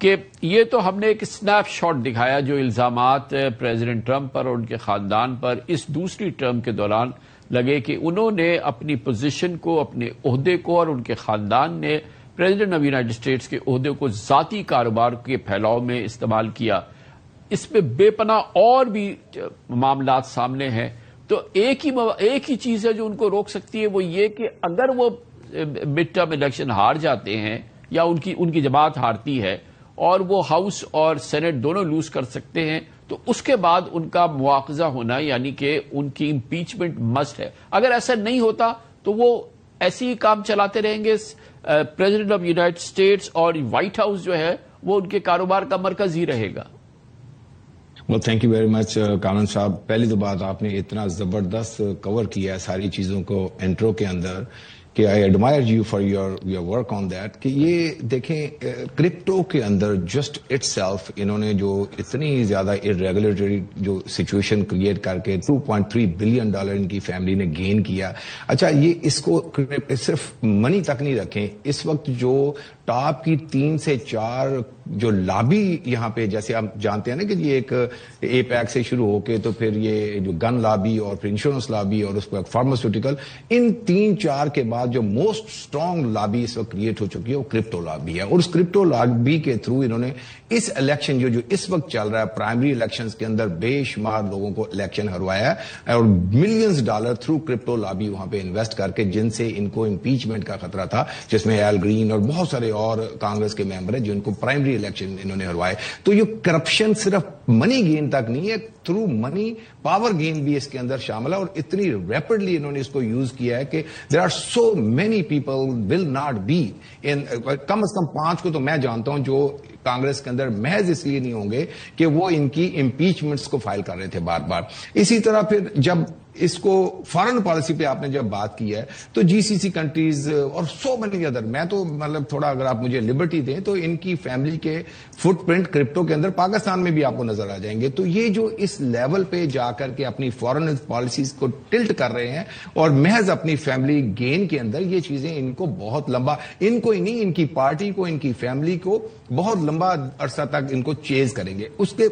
کہ یہ تو ہم نے ایک سنیپ شاٹ دکھایا جو الزامات پریزیڈنٹ ٹرمپ پر اور ان کے خاندان پر اس دوسری ٹرم کے دوران لگے کہ انہوں نے اپنی پوزیشن کو، اپنے عہدے کو، اور ان کے خاندان نے پریزیڈنٹ آف یونائٹڈ اسٹیٹس کے عہدے کو ذاتی کاروبار کے پھیلاؤ میں استعمال کیا. اس پہ بے پناہ اور بھی معاملات سامنے ہیں. تو ایک ہی چیز ہے جو ان کو روک سکتی ہے، وہ یہ کہ اگر وہ مڈ ٹرم الیکشن ہار جاتے ہیں یا ان کی جماعت ہارتی ہے اور وہ ہاؤس اور سینٹ دونوں لوز کر سکتے ہیں، تو اس کے بعد ان کا مواخذہ ہونا، یعنی کہ ان کی امپیچمنٹ مسٹ ہے. اگر ایسا نہیں ہوتا تو وہ ایسے ہی کام چلاتے رہیں گے. پریزیڈنٹ آف یونائٹڈ اسٹیٹس اور وائٹ ہاؤس جو ہے وہ ان کے کاروبار کا مرکز ہی رہے گا. Thank you very much Kamran صاحب. پہلی تو بات، آپ نے اتنا زبردست کور کیا ہے ساری چیزوں کو انٹرو کے اندر کہ I admire you for your work on that. کہ یہ دیکھیں کرپٹو کے اندر جسٹ اٹ سیلف انہوں نے جو اتنی زیادہ ارریگولیٹری جو سچویشن کریٹ کر کے $2.3 بلین ان کی فیملی نے گین کیا. اچھا، یہ اس کو صرف منی تک نہیں رکھیں. اس وقت جو ٹاپ کی 3 سے 4 جو لابی یہاں پہ، جیسے آپ جانتے ہیں نا کہ یہ ایک اے پیک سے شروع ہو کے تو پھر یہ جو گن لابی اور پھر انشورنس لابی اور اس کو فارماسیوٹیکل، ان 3-4 کے بعد جو موسٹ اسٹرانگ لابی اس وقت کریٹ ہو چکی ہے وہ کرپٹو لابی ہے. اور اس کرپٹو لابی کے تھرو انہوں نے اس الیکشن جو اس وقت چل رہا ہے پرائمری الیکشنز کے اندر بے شمار لوگوں کو الیکشن ہروایا ہے اور millions dollar through crypto lobby وہاں پہ انویسٹ کر کے، جن سے ان کو امپیچمنٹ کا خطرہ تھا، جس میں ایل گرین اور بہت سارے اور کانگریس کے ممبر ہیں جن کو پرائمری الیکشن انہوں نے ہروائے. تو یہ کرپشن صرف منی گین تک نہیں ہے، تھرو منی پاور گین بھی اس کے اندر شامل ہے. اور اتنی ریپڈلی انہوں نے اس کو یوز کیا ہے کہ there are so many people will not be in, کم از کم 5 کو تو میں جانتا ہوں جو کانگریس کے اندر محض اس لیے نہیں ہوں گے کہ وہ ان کی امپیچمنٹس کو فائل کر رہے تھے بار بار. اسی طرح پھر جب اس کو فارن پالیسی پہ آپ نے جب بات کی ہے تو جی سی سی کنٹریز اور سو مینی ادر، میں تو مطلب تھوڑا اگر آپ مجھے لبرٹی دیں تو ان کی فیملی کے فٹ پرنٹ کرپٹو کے اندر پاکستان میں بھی آپ کو نظر آ جائیں گے. تو یہ جو اس لیول پہ جا کر کے اپنی فارن پالیسیز کو ٹلٹ کر رہے ہیں اور محض اپنی فیملی گین کے اندر، یہ چیزیں ان کو بہت لمبا، ان کو ہی نہیں، ان کی پارٹی کو، ان کی فیملی کو بہت لمبا عرصہ تک ان کو چیز کریں گے. اس کے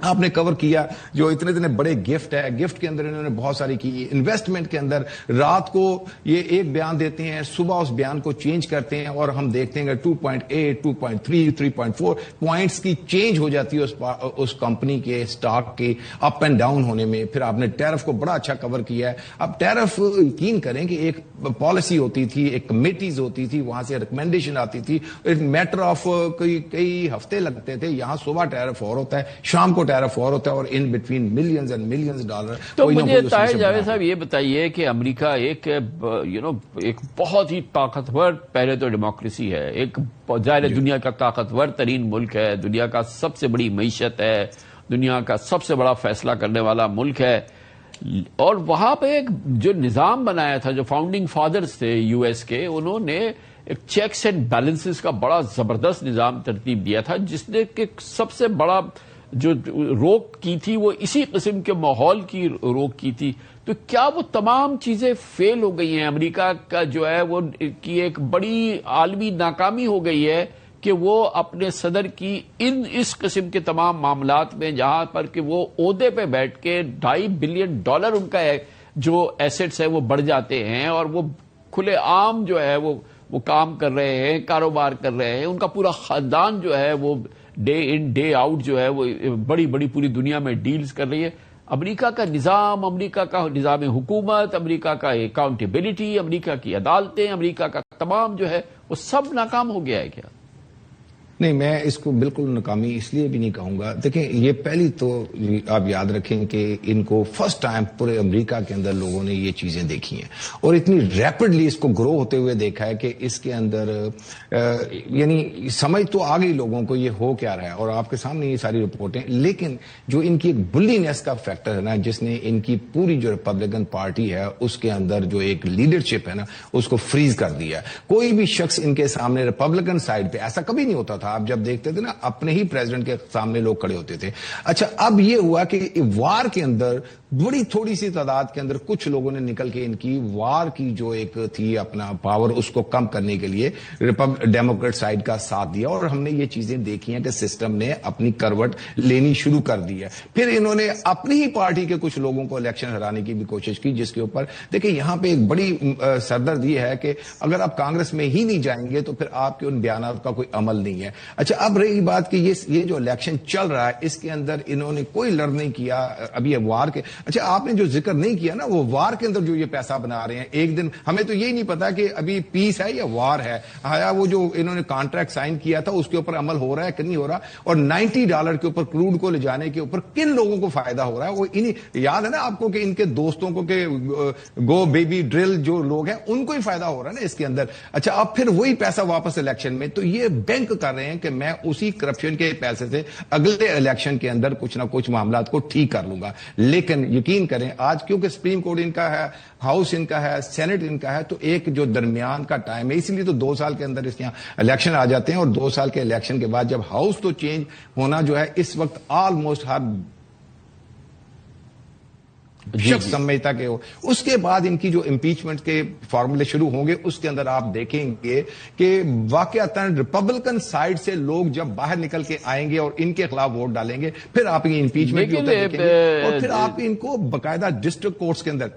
آپ نے کور کیا جو اتنے بڑے گفٹ ہے، گفٹ کے اندر انہوں نے بہت ساری کی. انویسٹمنٹ کے اندر رات کو یہ ایک بیان دیتے ہیں، صبح اس بیان کو چینج کرتے ہیں اور ہم دیکھتے ہیں کہ 2.8 2.3 3.4 پوائنٹس کی چینج ہو جاتی ہے اس کمپنی کے سٹاک کے اپ اینڈ ڈاؤن ہونے میں. پھر آپ نے ٹیرف کو بڑا اچھا کور کیا ہے. اب ٹیرف یقین کریں کہ ایک پالیسی ہوتی تھی، ایک کمیٹیز ہوتی تھی، وہاں سے ریکمینڈیشن آتی تھی، میٹر آف کئی ہفتے لگتے تھے. یہاں صبح ٹیرف اور ہوتا ہے، شام کو ٹیرف اور ہوتا ہے، اور in between millions and millions dollar. تو مجھے طاہر جاوید صاحب یہ بتائیے کہ امریکہ ایک بہت ہی طاقتور، پہلے تو ڈیموکریسی ہے، ایک ظاہر دنیا کا طاقتور ترین ملک ہے، دنیا کا سب سے بڑی معیشت ہے، دنیا کا سب سے بڑا فیصلہ کرنے والا ملک ہے. اور وہاں پہ ایک جو نظام بنایا تھا، جو فاؤنڈنگ فادرز تھے یو ایس کے، انہوں نے ایک چیکس اینڈ بیلنسز کا بڑا زبردست نظام ترتیب دیا تھا، جس نے کہ سب سے بڑا جو روک کی تھی وہ اسی قسم کے ماحول کی روک کی تھی. تو کیا وہ تمام چیزیں فیل ہو گئی ہیں؟ امریکہ کا جو ہے وہ کی ایک بڑی عالمی ناکامی ہو گئی ہے کہ وہ اپنے صدر کی اس قسم کے تمام معاملات میں، جہاں پر کہ وہ عہدے پہ بیٹھ کے $2.5 بلین ان کا جو ایسٹس ہے وہ بڑھ جاتے ہیں اور وہ کھلے عام جو ہے وہ کام کر رہے ہیں، کاروبار کر رہے ہیں، ان کا پورا خاندان جو ہے وہ ڈے ان ڈے آؤٹ جو ہے وہ بڑی پوری دنیا میں ڈیلز کر رہی ہے. امریکہ کا نظام، امریکہ کا نظام حکومت، امریکہ کا اکاؤنٹیبلٹی، امریکہ کی عدالتیں، امریکہ کا تمام جو ہے وہ سب ناکام ہو گیا ہے کیا؟ نہیں، میں اس کو بالکل ناکامی اس لیے بھی نہیں کہوں گا. دیکھیں، یہ پہلی تو آپ یاد رکھیں کہ ان کو فرسٹ ٹائم پورے امریکہ کے اندر لوگوں نے یہ چیزیں دیکھی ہیں اور اتنی ریپڈلی اس کو گرو ہوتے ہوئے دیکھا ہے کہ اس کے اندر یعنی سمجھ تو آ گئی لوگوں کو یہ ہو کیا رہا ہے، اور آپ کے سامنے یہ ساری رپورٹیں. لیکن جو ان کی ایک بلینس کا فیکٹر ہے نا، جس نے ان کی پوری جو ریپبلکن پارٹی ہے اس کے اندر جو ایک لیڈرشپ ہے نا، اس کو فریز کر دیا ہے. کوئی بھی شخص ان کے سامنے ریپبلکن سائڈ پہ، ایسا کبھی نہیں ہوتا تھا تھا, آپ جب دیکھتے تھے نا اپنے ہی پریزیڈنٹ کے سامنے لوگ کھڑے ہوتے تھے. اچھا اب یہ ہوا کہ وار کے اندر بڑی تھوڑی سی تعداد کے اندر کچھ لوگوں نے نکل کے ان کی وار کی جو ایک تھی اپنا پاور اس کو کم کرنے کے لیے ڈیموکریٹ سائڈ کا ساتھ دیا, اور ہم نے یہ چیزیں دیکھی ہیں کہ سسٹم نے اپنی کروٹ لینی شروع کر دی ہے. پھر انہوں نے اپنی ہی پارٹی کے کچھ لوگوں کو الیکشن ہرانے کی بھی کوشش کی, جس کے اوپر دیکھیں یہاں پہ ایک بڑی سردرد یہ ہے کہ اگر آپ کانگریس میں ہی نہیں جائیں گے تو پھر آپ کے ان بیانات کا کوئی عمل نہیں ہے. اچھا اب رہی بات کہ یہ جو الیکشن چل رہا ہے اس کے اندر انہوں نے کوئی لڑ نہیں کیا ابھی وار کے. اچھا آپ نے جو ذکر نہیں کیا نا وہ وار کے اندر جو یہ پیسہ بنا رہے ہیں ایک دن, ہمیں تو یہی نہیں پتا کہ ابھی پیس ہے یا وار ہے, آیا وہ جو انہوں نے کانٹریکٹ سائن کیا تھا اس کے اوپر عمل ہو رہا ہے کہ نہیں ہو رہا, اور $90 کے اوپر کروڈ کو لے جانے کے اوپر کن لوگوں کو فائدہ ہو رہا ہے. وہ یاد ہے نا آپ کو کہ ان کے دوستوں کو کہ گو بیبی ڈرل جو لوگ ہیں ان کو ہی فائدہ ہو رہا ہے نا اس کے اندر. اچھا اب پھر وہی پیسہ واپس الیکشن میں, تو یہ بینک کر رہے ہیں کہ میں اسی کرپشن کے پیسے سے اگلے الیکشن کے اندر کچھ نہ کچھ معاملات کو ٹھیک کر لوں گا. لیکن یقین کریں آج کیونکہ سپریم کورٹ ان کا ہے, ہاؤس ان کا ہے, سینٹ ان کا ہے, تو ایک جو درمیان کا ٹائم ہے, اسی لیے تو 2 سال کے اندر اس یہاں الیکشن آ جاتے ہیں, اور 2 سال کے الیکشن کے بعد جب ہاؤس تو چینج ہونا جو ہے اس وقت آلموسٹ ہر شخص سمجھتا کہ اس کے بعد ان کی جو امپیچمنٹ کے فارمولے شروع ہوں گے اس کے اندر آپ دیکھیں گے کہ واقعتاً ریپبلکن سائڈ سے لوگ جب باہر نکل کے آئیں گے اور ان کے خلاف ووٹ ڈالیں گے, پھر آپ یہ امپیچمنٹ اور پھر آپ ان کو باقاعدہ ڈسٹرکٹ کورٹس کے اندر